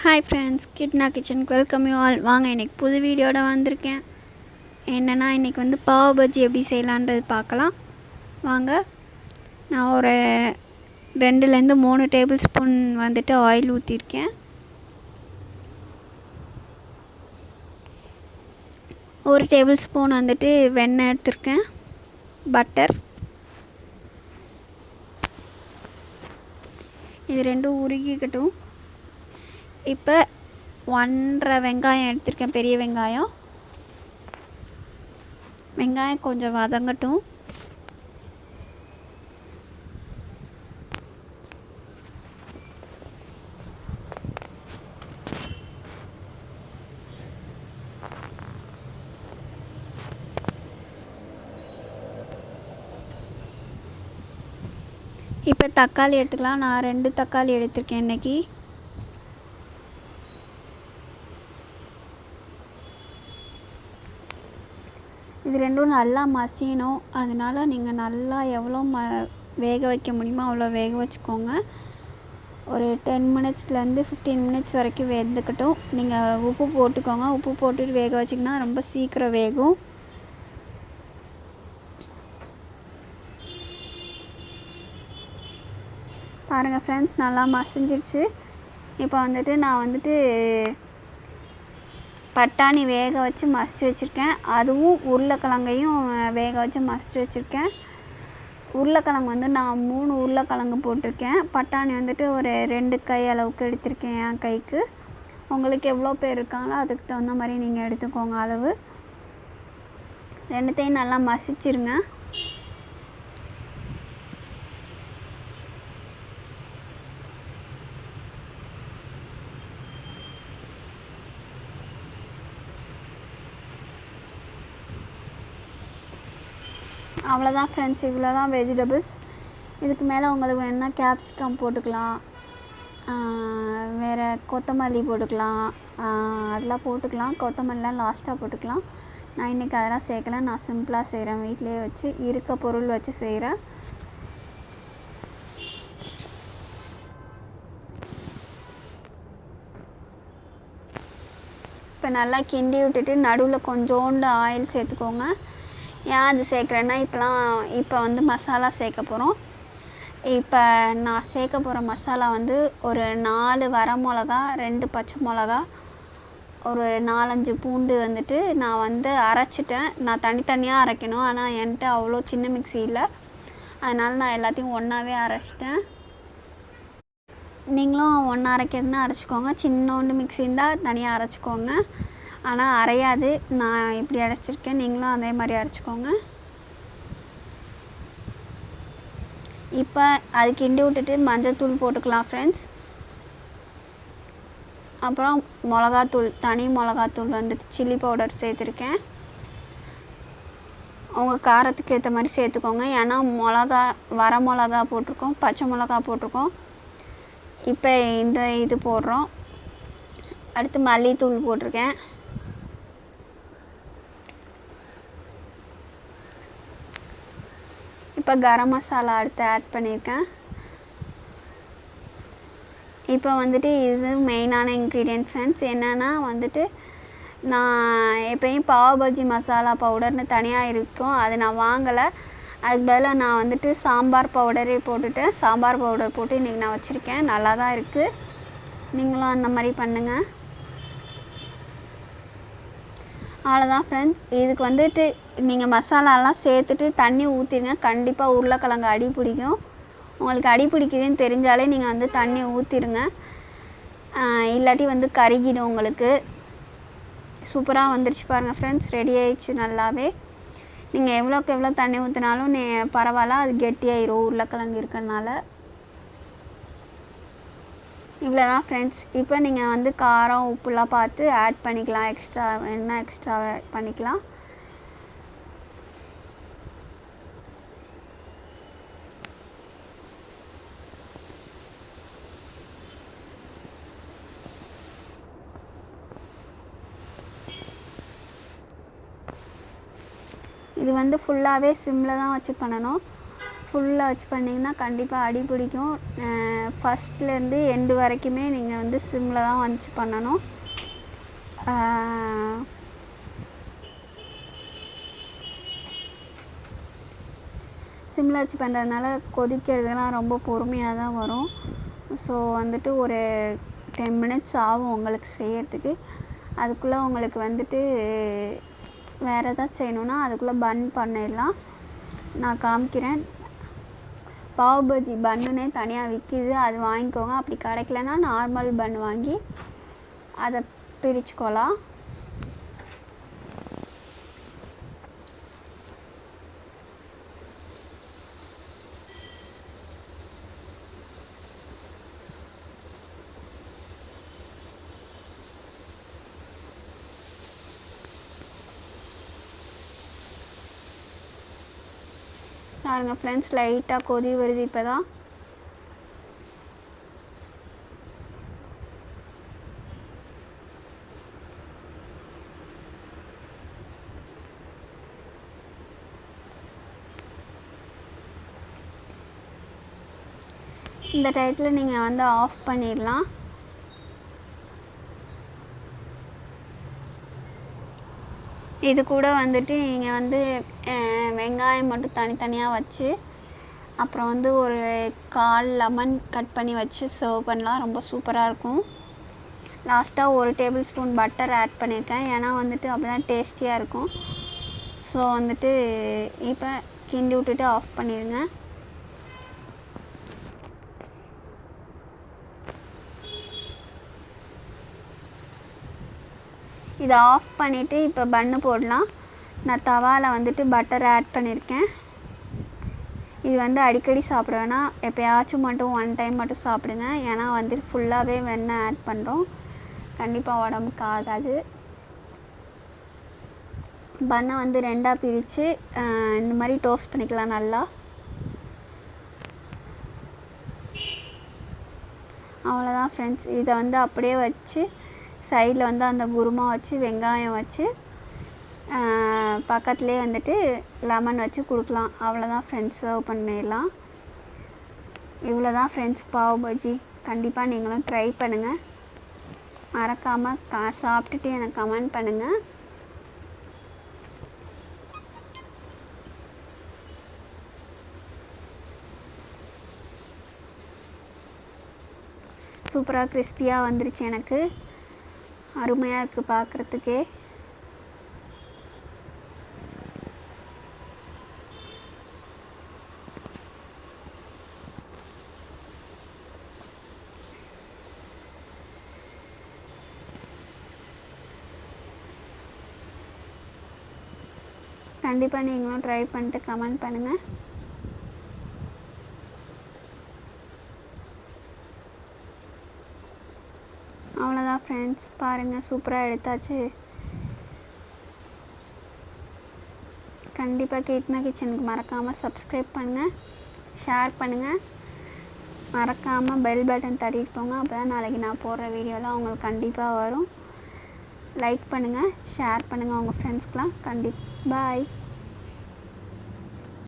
Hi friends, கிட்னா கிச்சனுக்கு welcome you all. வாங்க, இன்றைக்கி புது வீடியோட வந்திருக்கேன். என்னென்னா இன்றைக்கி வந்து பாவ் பஜ்ஜி எப்படி செய்யலான்றது பார்க்கலாம் வாங்க. நான் ஒரு 2-3 டேபிள் ஸ்பூன் வந்துட்டு ஆயில் ஊற்றிருக்கேன். ஒரு டேபிள் ஸ்பூன் வந்துட்டு வெண்ணெய் எடுத்திருக்கேன், பட்டர். இது ரெண்டும் உருகிக்கட்டும். இப்போ 1.5 வெங்காயம் எடுத்திருக்கேன், பெரிய வெங்காயம். வெங்காயம் கொஞ்சம் வதங்கட்டும். இப்போ தக்காளி எடுத்துக்கலாம். நான் 2 தக்காளி எடுத்திருக்கேன் இன்றைக்கி. இது ரெண்டும் நல்லா மசியணும். அதனால் நீங்கள் நல்லா எவ்வளோ வேக வைக்க முடியுமோ அவ்வளோ வேக வச்சுக்கோங்க. ஒரு 10 மினிட்ஸ்லேருந்து 15 மினிட்ஸ் வரைக்கும் வெந்துக்கட்டும். நீங்கள் உப்பு போட்டுக்கோங்க. உப்பு போட்டுட்டு வேக வச்சிங்கன்னா ரொம்ப சீக்கிரம் வேகும். பாருங்கள் ஃப்ரெண்ட்ஸ், நல்லா மசிஞ்சிருச்சு. இப்போ வந்துட்டு நான் வந்துட்டு பட்டாணி வேக வச்சு மசிச்சு வச்சுருக்கேன். அதுவும் உருளைக்கிழங்கையும் வேக வச்சு மசிச்சு வச்சுருக்கேன். உருளைக்கிழங்கு வந்து நான் 3 உருளைக்கிழங்கு போட்டிருக்கேன். பட்டாணி வந்துட்டு ஒரு 2 கை அளவுக்கு எடுத்திருக்கேன். என் கைக்கு உங்களுக்கு எவ்வளோ பேர் இருக்காங்களோ அதுக்கு தகுந்த மாதிரி நீங்கள் எடுத்துக்கோங்க அளவு. ரெண்டுத்தையும் நல்லா மசிச்சிருங்க. அவ்வளோதான் ஃப்ரெண்ட்ஸ், இவ்வளோ தான் வெஜிடபிள்ஸ். இதுக்கு மேலே உங்களுக்கு வேணுன்னா கேப்சிகம் போட்டுக்கலாம், வேறு கொத்தமல்லி போட்டுக்கலாம், அதெல்லாம் போட்டுக்கலாம். கொத்தமல்லிலாம் லாஸ்ட்டாக போட்டுக்கலாம். நான் இன்றைக்கி அதெல்லாம் சேர்க்கல. நான் சிம்பிளாக செய்கிறேன், வீட்டிலையே வச்சு இருக்க பொருள் வச்சு செய்கிறேன். இப்போ நல்லா கிண்டி விட்டுட்டு நடுவில் கொஞ்சோண்டு ஆயில் சேர்த்துக்கோங்க. ஏன் அது சேர்க்குறேன்னா இப்போ வந்து மசாலா சேர்க்க போகிறோம். இப்போ நான் சேர்க்க போகிற மசாலா வந்து ஒரு 4 வரமிளகா, 2 பச்சை மிளகா, ஒரு 4-5 பூண்டு வந்துட்டு நான் வந்து அரைச்சிட்டேன். நான் தனித்தனியாக அரைக்கணும், ஆனால் என்கிட்ட அவ்வளோ சின்ன மிக்ஸி இல்லை. அதனால் நான் எல்லாத்தையும் ஒன்றாவே அரைச்சிட்டேன். நீங்களும் ஒன்றா அரைக்கிறதுனா அரைச்சிக்கோங்க. சின்னோண்டு மிக்ஸி இருந்தால் தனியாக அரைச்சிக்கோங்க. ஆனால் அரையாது. நான் இப்படி அரைச்சிருக்கேன், நீங்களும் அதே மாதிரி அரைச்சிக்கோங்க. இப்போ அது கிண்டி விட்டுட்டு மஞ்சள்தூள் போட்டுக்கலாம் ஃப்ரெண்ட்ஸ். அப்புறம் மிளகாத்தூள், தனி மிளகாத்தூள் வந்துட்டு சில்லி பவுடர் சேர்த்துருக்கேன். உங்கள் காரத்துக்கு ஏற்ற மாதிரி சேர்த்துக்கோங்க. ஏன்னா வர மிளகா போட்டிருக்கோம், பச்சை மிளகா போட்டிருக்கோம். இப்போ இது போடுறோம். அடுத்து மல்லித்தூள் போட்டிருக்கேன். இப்போ கரம் மசாலா அடுத்து ஆட் பண்ணியிருக்கேன். இப்போ வந்துட்டு இது மெயினான இன்க்ரீடியன்ட் ஃப்ரெண்ட்ஸ். என்னென்னா வந்துட்டு நான் எப்பயும் பாவ் பஜ்ஜி மசாலா பவுடர்னு தனியாக இருக்கும், அது நான் வாங்கலை. அதுக்கு பதிலாக நான் வந்துட்டு சாம்பார் பவுடரே போட்டுட்டேன். சாம்பார் பவுடர் போட்டு இன்றைக்கி நான் வச்சுருக்கேன். நல்லா தான் இருக்குது. நீங்களும் அந்த மாதிரி பண்ணுங்கள். அவ்வளோதான் ஃப்ரெண்ட்ஸ். இதுக்கு வந்துட்டு நீங்கள் மசாலாலாம் சேர்த்துட்டு தண்ணி ஊற்றிடுங்க. கண்டிப்பாக உருளைக்கிழங்கு அடி பிடிக்கும். உங்களுக்கு அடி பிடிக்குதுன்னு தெரிஞ்சாலே நீங்கள் வந்து தண்ணி ஊற்றிடுங்க. இல்லாட்டி வந்து கருகிடும் உங்களுக்கு. சூப்பராக வந்துருச்சு பாருங்கள் ஃப்ரெண்ட்ஸ், ரெடி ஆயிடுச்சு நல்லாவே. நீங்கள் எவ்வளோக்கு எவ்வளோ தண்ணி ஊற்றினாலும் பரவாயில்ல, அது கெட்டியாயிரும் உருளைக்கிழங்கு இருக்கிறனால. இவ்வளோ தான் ஃப்ரெண்ட்ஸ். இப்போ நீங்கள் வந்து காரம் உப்புலாம் பார்த்து ஆட் பண்ணிக்கலாம். எக்ஸ்ட்ரா வேணுன்னா எக்ஸ்ட்ரா பண்ணிக்கலாம். இது வந்து ஃபுல்லாகவே சிம்மில் தான் வச்சு பண்ணணும். ஃபுல்லாக வச்சு பண்ணிங்கன்னா கண்டிப்பாக அடி பிடிக்கும். ஃபஸ்ட்லேருந்து எண்டு வரைக்குமே நீங்கள் வந்து சிம்மில் தான் வச்சு பண்ணணும். சிம்மில் வச்சு பண்ணுறதுனால கொதிக்கிறதுலாம் ரொம்ப பொறுமையாக தான் வரும். ஸோ வந்துட்டு ஒரு 10 மினிட்ஸ் ஆகும் உங்களுக்கு செய்யறதுக்கு. அதுக்குள்ளே உங்களுக்கு வந்துட்டு வேறு ஏதாச்சும் செய்யணுன்னா அதுக்குள்ளே பன் பண்ணிடலாம். நான் காமிக்கிறேன். பாவ் பஜ்ஜி பன்னுனே தனியாக விற்கிது, அது வாங்கிக்கோங்க. அப்படி கிடைக்கலன்னா நார்மல் பன் வாங்கி அதை பிரிச்சுக்கலாம். பாருங்க ஃப்ரெண்ட்ஸ், லைட்டாக கொதி வருது இப்போ தான். இந்த டயத்தில் நீங்கள் வந்து ஆஃப் பண்ணிடலாம். இது கூட வந்துட்டு நீங்கள் வந்து வெங்காயம் மட்டும் தனித்தனியாக வச்சு அப்புறம் வந்து ஒரு 1/4 லெமன் கட் பண்ணி வச்சு சர்வ் பண்ணலாம். ரொம்ப சூப்பராக இருக்கும். லாஸ்ட்டாக 1 டேபிள் ஸ்பூன் பட்டர் ஆட் பண்ணியிருக்கேன், ஏன்னா வந்துட்டு அப்போ தான் டேஸ்டியாக இருக்கும். ஸோ வந்துட்டு இப்போ கிண்டி விட்டுட்டு ஆஃப் பண்ணிடுங்க. இதை ஆஃப் பண்ணிவிட்டு இப்போ பன்னு போடலாம். நான் தவாவில் வந்துட்டு பட்டர் ஆட் பண்ணியிருக்கேன். இது வந்து அடிக்கடி சாப்பிட வேணாம், எப்போயாச்சும் மட்டும் 1 டைம் மட்டும் சாப்பிடுங்க. ஏன்னா வந்துட்டு ஃபுல்லாகவே வெண்ணெய் ஆட் பண்ணுறோம், கண்டிப்பாக உடம்புக்கு ஆகாது. பன்னை வந்து 2ஆக பிரித்து இந்த மாதிரி டோஸ்ட் பண்ணிக்கலாம் நல்லா. அவ்வளோதான் ஃப்ரெண்ட்ஸ். இதை வந்து அப்படியே வச்சு சைடில் வந்து அந்த குருமா வச்சு வெங்காயம் வச்சு பக்கத்துலேயே வந்துட்டு லெமன் வச்சு கொடுக்கலாம். அவ்வளோதான் ஃப்ரெண்ட்ஸ், சர்வ் பண்ணிடலாம். இவ்வளோ தான் ஃப்ரெண்ட்ஸ் பாவ் பஜ்ஜி. கண்டிப்பாக நீங்களும் ட்ரை பண்ணுங்கள். மறக்காமல் சாப்பிட்டுட்டு எனக்கு கமெண்ட் பண்ணுங்கள். சூப்பராக கிறிஸ்பியாக வந்துருச்சு, எனக்கு அருமையாக இருக்குது பார்க்குறதுக்கே. கண்டிப்பாக நீங்களும் ட்ரை பண்ணிட்டு கமெண்ட் பண்ணுங்கள். அவ்வளோதான் ஃப்ரெண்ட்ஸ், பாருங்கள் சூப்பராக எடுத்தாச்சு. கண்டிப்பாக கீர்த்தனா கிச்சனுக்கு மறக்காமல் சப்ஸ்கிரைப் பண்ணுங்கள், ஷேர் பண்ணுங்கள், மறக்காமல் பெல் பட்டன் தட்டிட்டு போங்க. அப்போ தான் நாளைக்கு நான் போடுற வீடியோலாம் உங்களுக்கு கண்டிப்பாக வரும். லைக் பண்ணுங்கள், ஷேர் பண்ணுங்கள் உங்கள் ஃப்ரெண்ட்ஸ்க்கெலாம். பாய்.